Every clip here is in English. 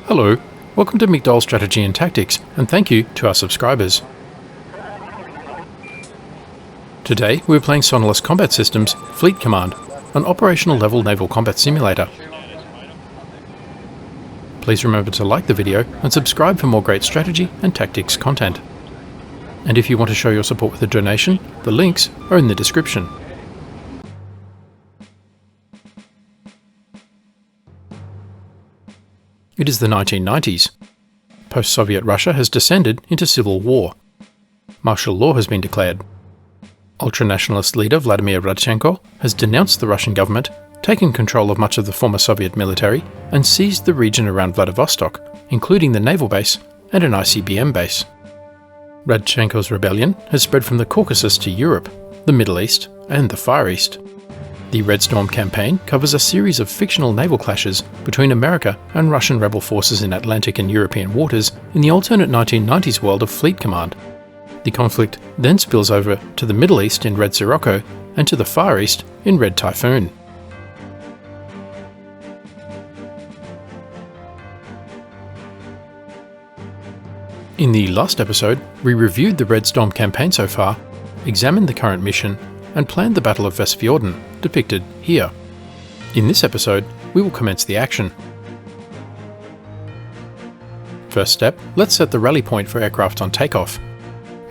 Hello, welcome to McDowell Strategy and Tactics, and thank you to our subscribers. Today we're playing Sonalyst Combat Systems Fleet Command, an operational level naval combat simulator. Please remember to like the video and subscribe for more great strategy and tactics content. And if you want to show your support with a donation, the links are in the description. It is the 1990s. Post-Soviet Russia has descended into civil war. Martial law has been declared. Ultranationalist leader Vladimir Radchenko has denounced the Russian government, taken control of much of the former Soviet military, and seized the region around Vladivostok, including the naval base and an ICBM base. Radchenko's rebellion has spread from the Caucasus to Europe, the Middle East, and the Far East. The Red Storm campaign covers a series of fictional naval clashes between America and Russian rebel forces in Atlantic and European waters in the alternate 1990s world of Fleet Command. The conflict then spills over to the Middle East in Red Sirocco and to the Far East in Red Typhoon. In the last episode, we reviewed the Red Storm campaign so far, examined the current mission, and planned the Battle of Vestfjord, depicted here. In this episode, we will commence the action. First step, let's set the rally point for aircraft on takeoff.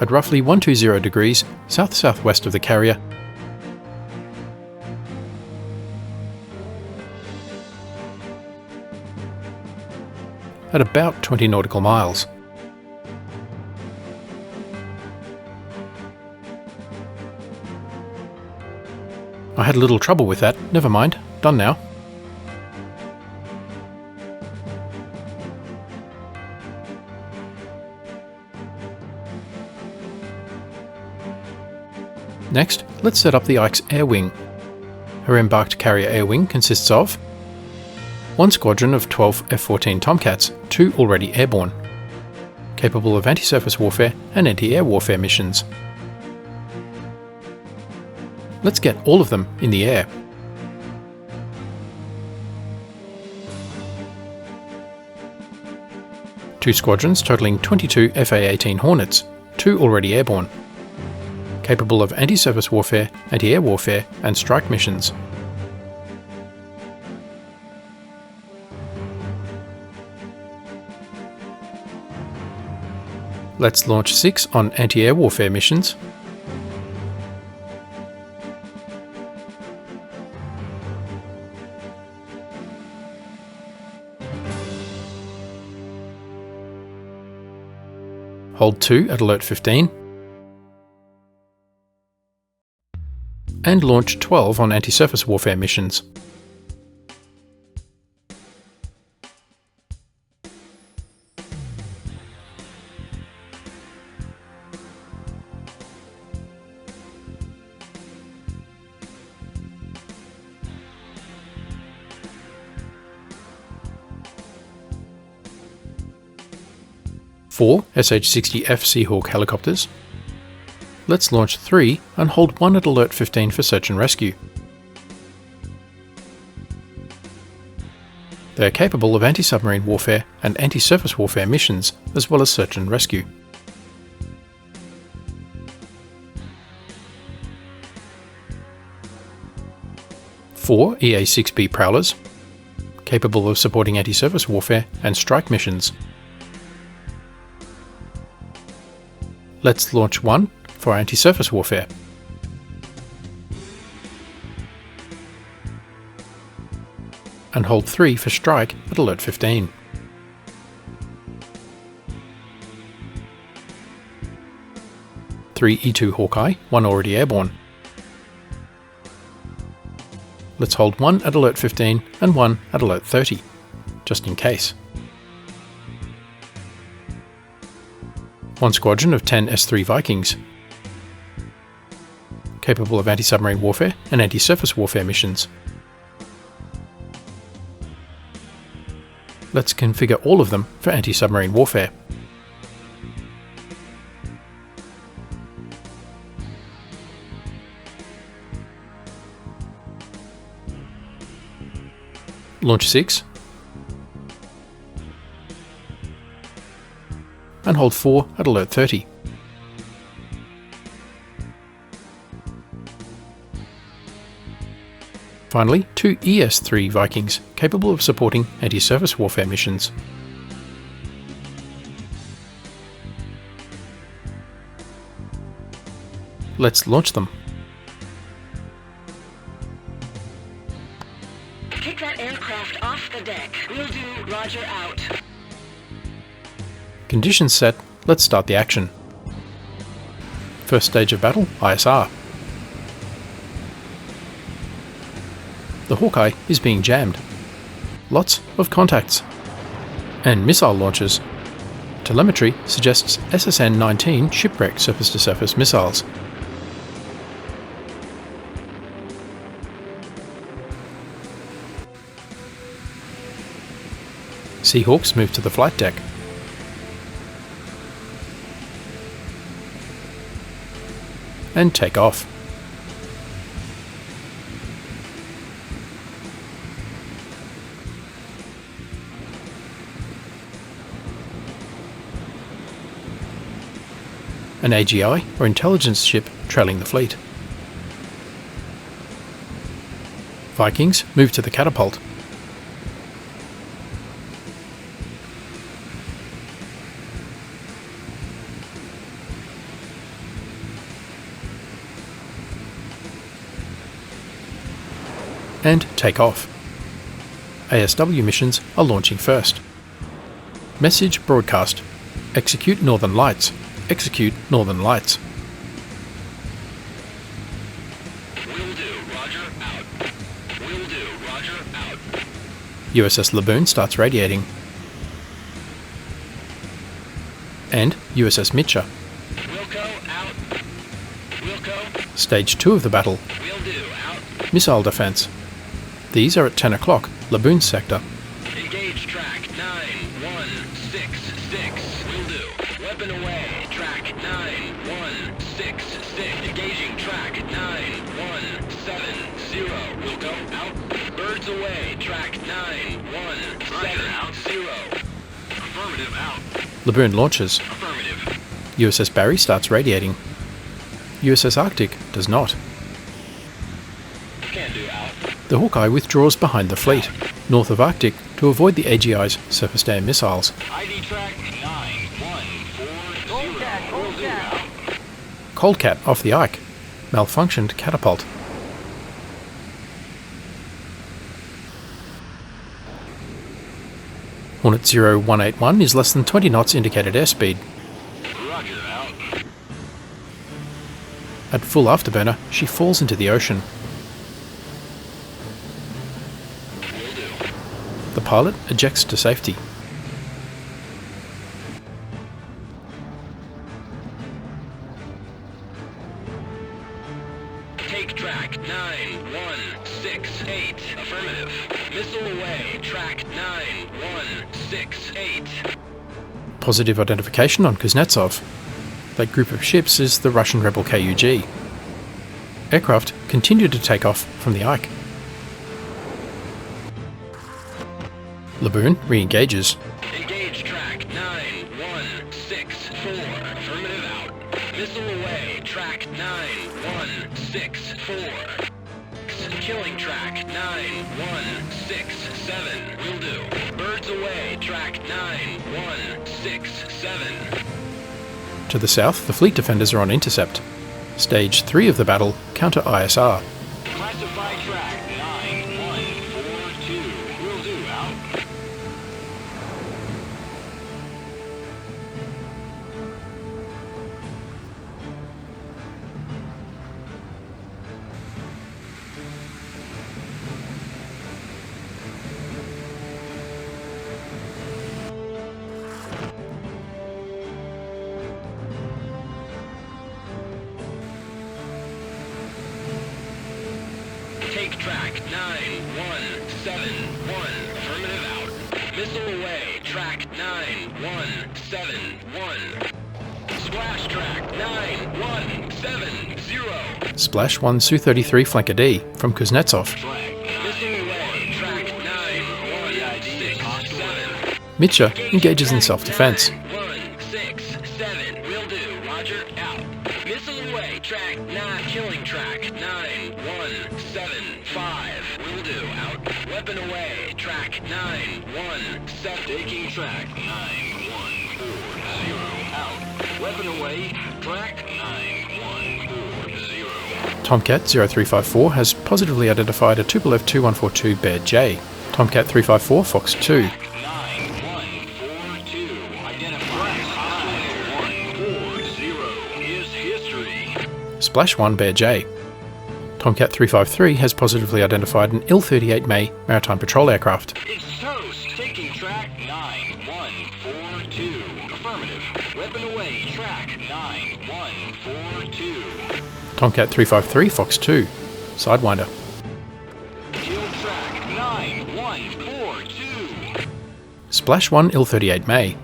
At roughly 120 degrees south-southwest of the carrier, at about 20 nautical miles. I had a little trouble with that, never mind, done now. Next, let's set up the Ike's air wing. Her embarked carrier air wing consists of one squadron of 12 F-14 Tomcats, 2 already airborne, capable of anti-surface warfare and anti-air warfare missions. Let's get all of them in the air. Two squadrons totaling 22 FA-18 Hornets, 2 already airborne, capable of anti-surface warfare, anti-air warfare and strike missions. Let's launch 6 on anti-air warfare missions. Hold 2 at alert 15, and launch 12 on anti-surface warfare missions. Four SH-60F Seahawk helicopters. Let's launch 3 and hold 1 at alert 15 for search and rescue. They are capable of anti-submarine warfare and anti-surface warfare missions, as well as search and rescue. Four EA-6B Prowlers, capable of supporting anti-surface warfare and strike missions. Let's launch 1 for anti-surface warfare. And hold 3 for strike at alert 15. Three E2 Hawkeye, 1 already airborne. Let's hold 1 at alert 15 and 1 at alert 30, just in case. One squadron of 10 S3 Vikings, capable of anti-submarine warfare and anti-surface warfare missions. Let's configure all of them for anti-submarine warfare. Launch 6, and hold 4 at alert 30. Finally, 2 ES-3 Vikings capable of supporting anti-surface warfare missions. Let's launch them. Kick that aircraft off the deck. Will do. Roger, out. Conditions set, let's start the action. First stage of battle, ISR. The Hawkeye is being jammed. Lots of contacts. And missile launches. Telemetry suggests SSN-19 shipwreck surface-to-surface missiles. Seahawks move to the flight deck. And take off. An AGI or intelligence ship trailing the fleet. Vikings move to the catapult. And take off. ASW missions are launching first. Message broadcast. Execute Northern Lights. Execute Northern Lights. Will do, Roger, out. Will do, Roger, out. USS Laboon starts radiating. And USS Mitcha. Wilco, out. Wilco, Stage 2 of the battle. will do, out. Missile defense. These are at 10 o'clock, Laboon sector. Engage track 9166. Will do. Weapon away. Track 9166. Engaging track 9170. Wilco, out. Birds away. Track 9170. Affirmative, out. Laboon launches. Affirmative. USS Barry starts radiating. USS Arctic does not. Can do, out. The Hawkeye withdraws behind the fleet, north of Arctic, to avoid the AGI's surface-to-air missiles. ID track 9140. Will do, out. Coldcat off the Ike. Malfunctioned catapult. Hornet 0181 is less than 20 knots indicated airspeed. Roger, out. At full afterburner, she falls into the ocean. Will do. The pilot ejects to safety. Take track 9168. Affirmative. Missile away. Track 9168. Positive identification on Kuznetsov. That group of ships is the Russian rebel KUG. Aircraft continue to take off from the Ike. Laboon re-engages. Engage track 9164. Affirmative, out. Missile away. Track 9164. Killing track 9167. Will do. Birds away. Track 9167. To the south, the fleet defenders are on intercept. Stage 3 of the battle, counter ISR. Classify track 9142. Will do, out. Take track 9171. Affirmative, out. Missile away. Track 9171. Splash track 9170. Splash 1 Su-33 Flanker D from Kuznetsov. Missile away. Track 9167. Mitcha engages in self-defense. 9167. track 917. Taking track 914 out. Weapon away. Track 9140. Tomcat 0354 has positively identified a Tupolev 2142 Bear J. Tomcat 354 Fox 2. 9142. Identified. 9140 is history. Splash 1 Bear J. Tomcat 353 has positively identified an Il-38 May maritime patrol aircraft. It's toast. Taking track 9142. Affirmative. Weapon away. Track 9142. Tomcat 353 Fox 2. Sidewinder. Kill track 9142. Splash 1 Il-38 May.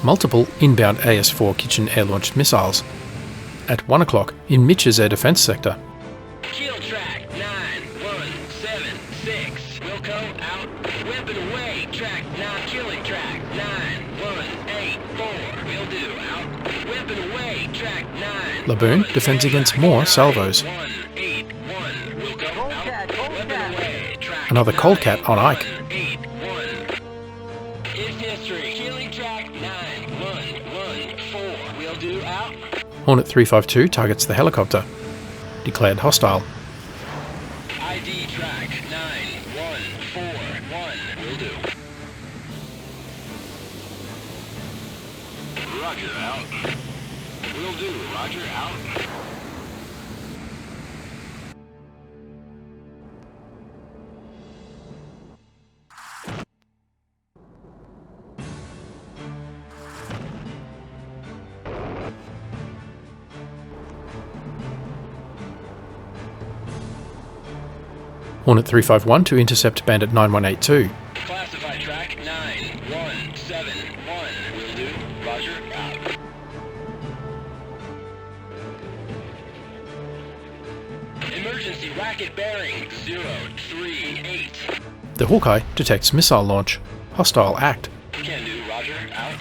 Multiple inbound AS-4 Kitchen air-launched missiles. At 1 o'clock in Mitch's air defense sector. Kill track 9176. Wilco out. Weapon away. Track 9. Killing track 9184. Will do out. Weapon away. Track 9. Laboon defends against more salvos. 181. Wilco out. Weapon away. Track Another Coldcat on Ike. 181. It's history. Killing track 9114. Will do out. Hornet 352 targets the helicopter. Declared hostile. ID track 9141. Will do. Roger out. Will do. Roger out. Hornet 351 to intercept Bandit 9182. Classified track 9171. Will do. Roger out. Emergency racket bearing 038. The Hawkeye detects missile launch. Hostile act. Can do. Roger out.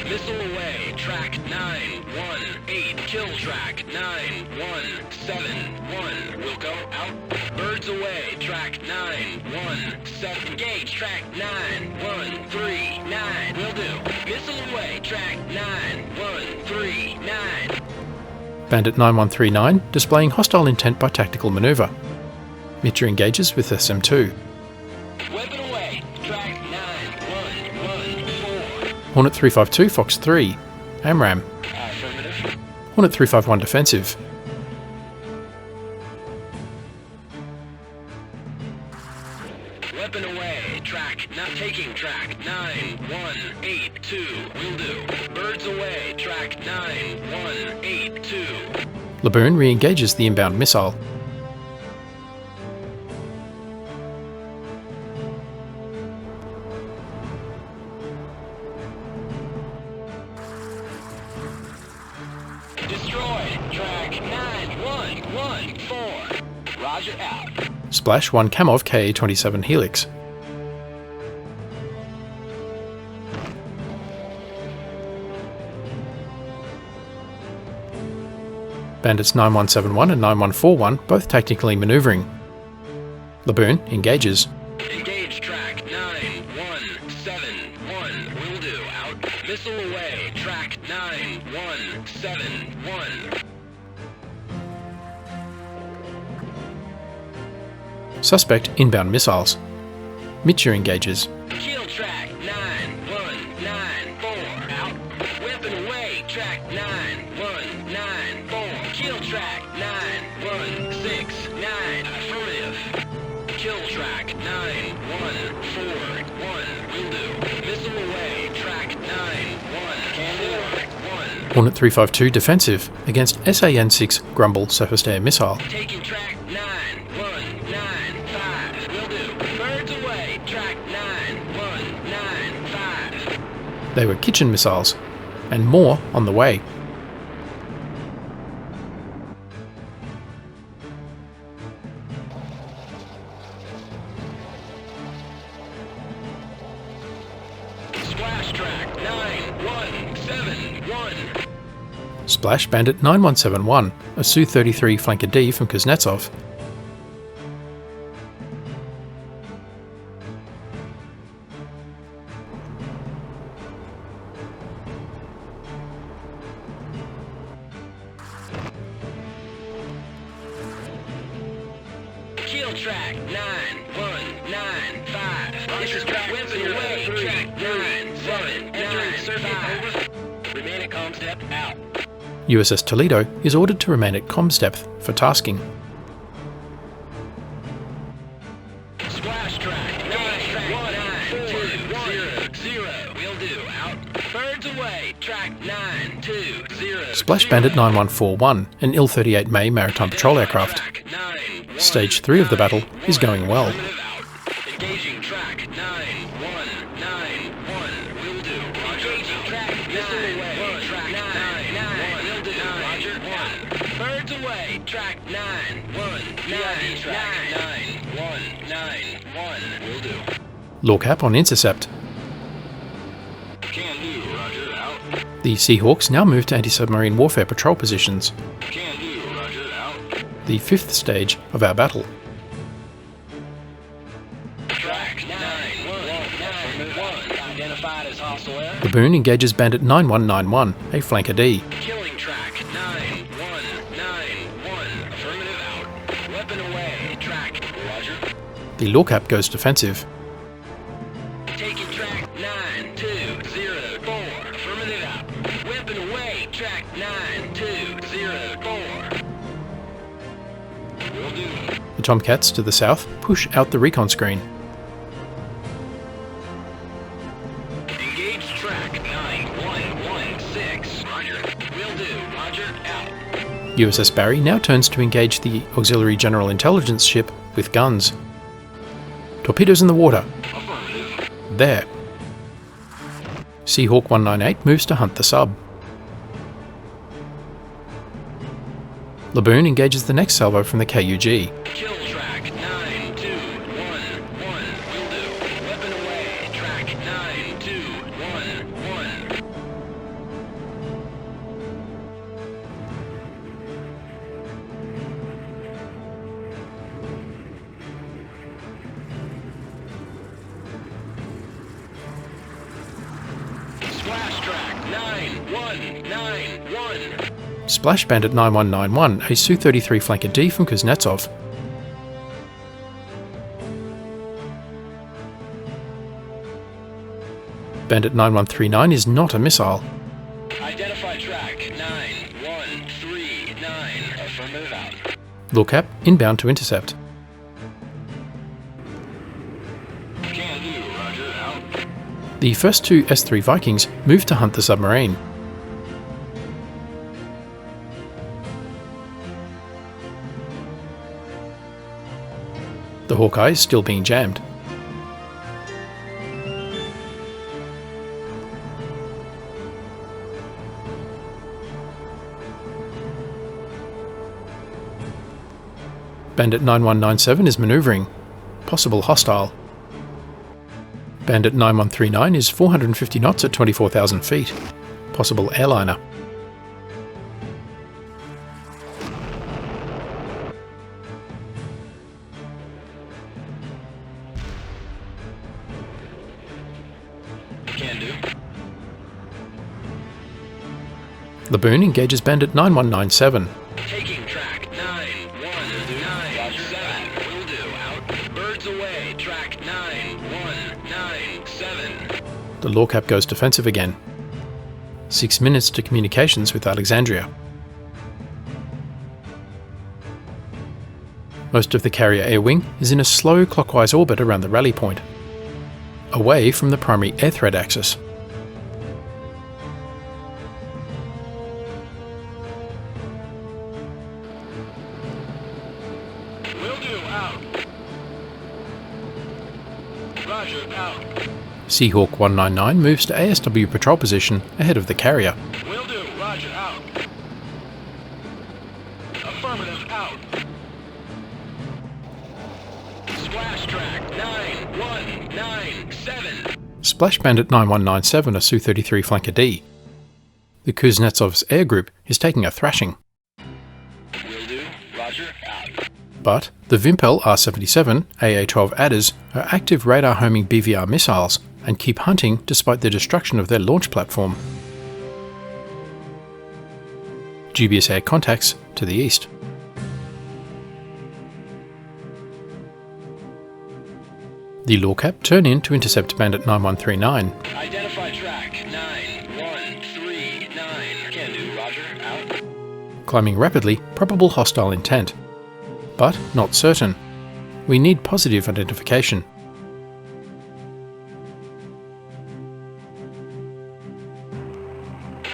Missile away. Track 918. Kill track 9171. Will go out. Birds away. Track 917. Engage track 9139. Will do. Missile away. Track 9139. Bandit 9139 displaying hostile intent by tactical maneuver. Mitcher engages with SM2. Weapon away. Track 9114. Hornet 352 Fox 3. AMRAM. Affirmative. Hornet 351 defensive. Weapon away. Track not taking track 9182. Will do. Birds away. Track 9182. Laboon re-engages the inbound missile. Destroyed. Track 9114. Roger out. Splash 1 Kamov Ka-27 Helix. Bandits 9171 and 9141 both tactically maneuvering. Laboon engages. Engage track 9171. Will do. Out. Missile away. Track 9171. Suspect inbound missiles. Mitcher engages. Kill track 9194. Out. Weapon away. Track 9194. Kill track 9169. Affirmative. Kill track 9141. Will do. Missile away. Track 9141. Hornet 352 defensive against SAN-6 Grumble surface air missile. Taking track 9195. Will do. Birds away. Track 9195. They were kitchen missiles, and more on the way. Splash Bandit 9171, a Su-33 Flanker D from Kuznetsov. Kill track 9195. This is track weapon away. Track 979. Entering surface over. Remain at comms depth out. USS Toledo is ordered to remain at comms depth for tasking. Splash track 91920. Will do. Out. Birds away. Track 920. Splash Bandit 9141, an Il-38 May maritime patrol aircraft. Stage 3 of the battle is going well. Engaging track 9191. Will do. Engaging track 911. Track 991. Will do. Roger. 1. Birds away. Track 919. Track 9191. Will do. LORCAP on intercept. Can do. Roger. Out. The Seahawks now move to anti-submarine warfare patrol positions, Can do. Roger. Out. the 5th stage of our battle. Track 9191. Identified as hostile air. The Boon engages Bandit 9191, a Flanker D. Killing track 9191. Affirmative out. Weapon away. Track. Roger. The LORCAP goes defensive. Taking track 9204. Affirmative out. Weapon away. Track 9204. Will do. The Tomcats to the south push out the recon screen. Engage track 9116. Roger. Will do. Roger. Out. USS Barry now turns to engage the Auxiliary General Intelligence ship with guns. Torpedoes in the water. Affirmative. There. Seahawk 198 moves to hunt the sub. Laboon engages the next salvo from the KUG. Kill track 9211. Will do. Weapon away. Track 9211. Splash track 9191. Splash Bandit 9191, a Su-33 Flanker D from Kuznetsov. Bandit 9139 is not a missile. Identify track 9139. Affirmative out. LORCAP inbound to intercept. Can do. Roger. Out. The first two S-3 Vikings move to hunt the submarine. The Hawkeye is still being jammed. Bandit 9197 is maneuvering. Possible hostile. Bandit 9139 is 450 knots at 24,000 feet. Possible airliner. Can do. Laboon engages Bandit 9197. Taking track 9197. Will do. Out. Birds away. Track 9197. The LORCAP goes defensive again. 6 minutes to communications with Alexandria. Most of the carrier air wing is in a slow clockwise orbit around the rally point, away from the primary air threat axis. Will do. Out. Roger. Out. Seahawk 199 moves to ASW patrol position ahead of the carrier. Will do. Roger. Out. Affirmative. Out. Splash track 9197. Splash Bandit 9197, a Su-33 Flanker D. the Kuznetsov's air group is taking a thrashing. Will do. Roger. Out. But the Vimpel R-77 AA-12 adders are active radar-homing BVR missiles and keep hunting despite the destruction of their launch platform. Dubious air contacts to the east. The Lorcap turn in to intercept Bandit 9139. Identify track 9139. Can do. Roger. Out. Climbing rapidly, probable hostile intent. But not certain. We need positive identification.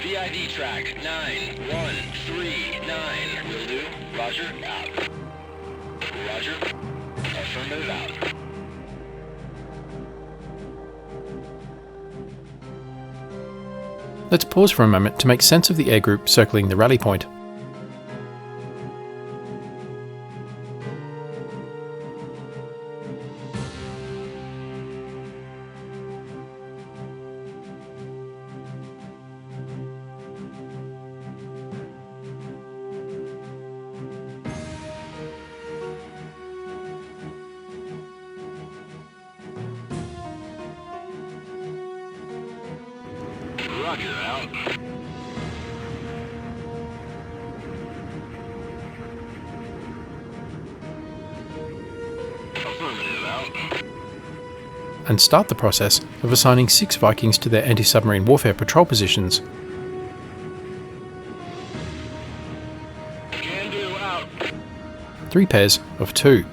VID track 9139. Will do. Roger. Out. Roger. Affirmative out. Let's pause for a moment to make sense of the air group circling the rally point. Roger. Out. Affirmative out. And start the process of assigning 6 Vikings to their anti-submarine warfare patrol positions. Can do. Out. 3 pairs of 2.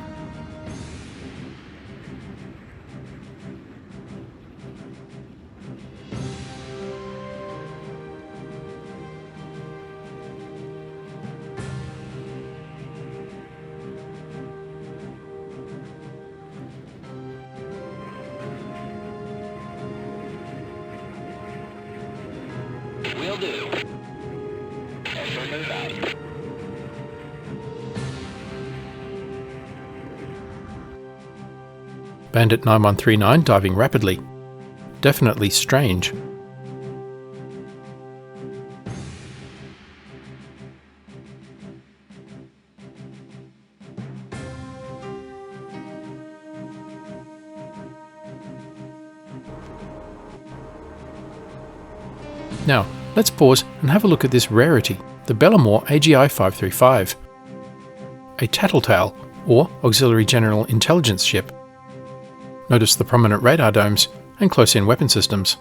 Will do. Affirmative out. Bandit 9139 diving rapidly. Definitely strange. Now, let's pause and have a look at this rarity, the Bellamore AGI 535, a tattletale, or Auxiliary General Intelligence ship. Notice the prominent radar domes and close-in weapon systems.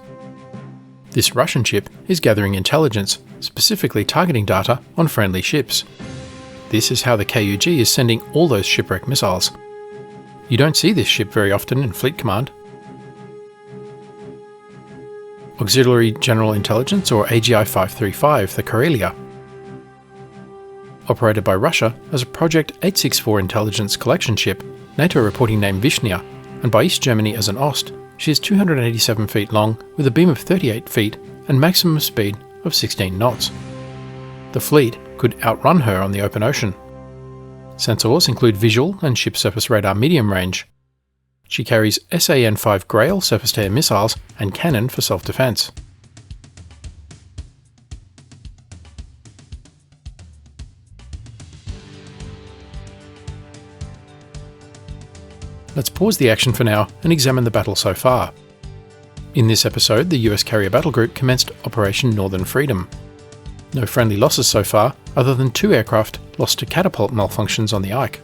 This Russian ship is gathering intelligence, specifically targeting data on friendly ships. This is how the KUG is sending all those shipwreck missiles. You don't see this ship very often in Fleet Command. Auxiliary General Intelligence, or AGI 535, the Karelia. Operated by Russia as a Project 864 intelligence collection ship, NATO reporting name Vishnia, and by East Germany as an OST, she is 287 feet long with a beam of 38 feet and maximum speed of 16 knots. The fleet could outrun her on the open ocean. Sensors include visual and ship surface radar medium range. She carries SAN-5 Grail surface-to-air missiles and cannon for self-defense. Let's pause the action for now and examine the battle so far. In this episode, the US Carrier Battle Group commenced Operation Northern Freedom. No friendly losses so far, other than 2 aircraft lost to catapult malfunctions on the Ike.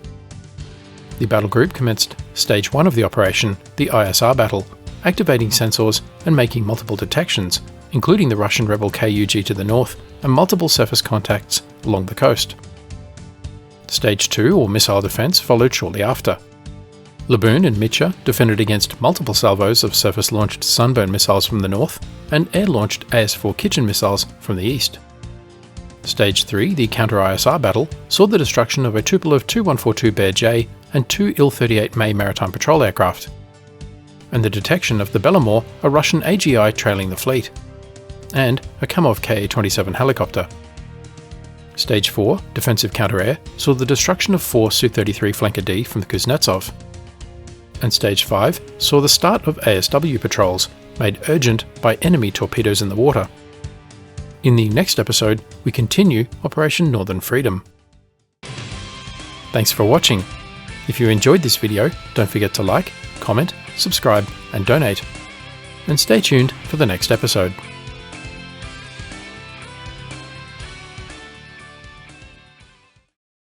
The battle group commenced Stage 1 of the operation, the ISR battle, activating sensors and making multiple detections, including the Russian rebel KUG to the north and multiple surface contacts along the coast. Stage 2, or missile defense, followed shortly after. Laboon and Mitcha defended against multiple salvos of surface-launched Sunburn missiles from the north and air-launched AS-4 Kitchen missiles from the east. Stage 3, the counter-ISR battle, saw the destruction of a Tupolev Tu-142 Bear J and 2 Il-38 May maritime patrol aircraft, and the detection of the Bellamore, a Russian AGI trailing the fleet, and a Kamov Ka-27 helicopter. Stage 4, defensive counter-air, saw the destruction of 4 Su-33 Flanker D from the Kuznetsov, and Stage 5 saw the start of ASW patrols, made urgent by enemy torpedoes in the water. In the next episode, we continue Operation Northern Freedom. Thanks for watching. If you enjoyed this video, don't forget to like, comment, subscribe, and donate. And stay tuned for the next episode.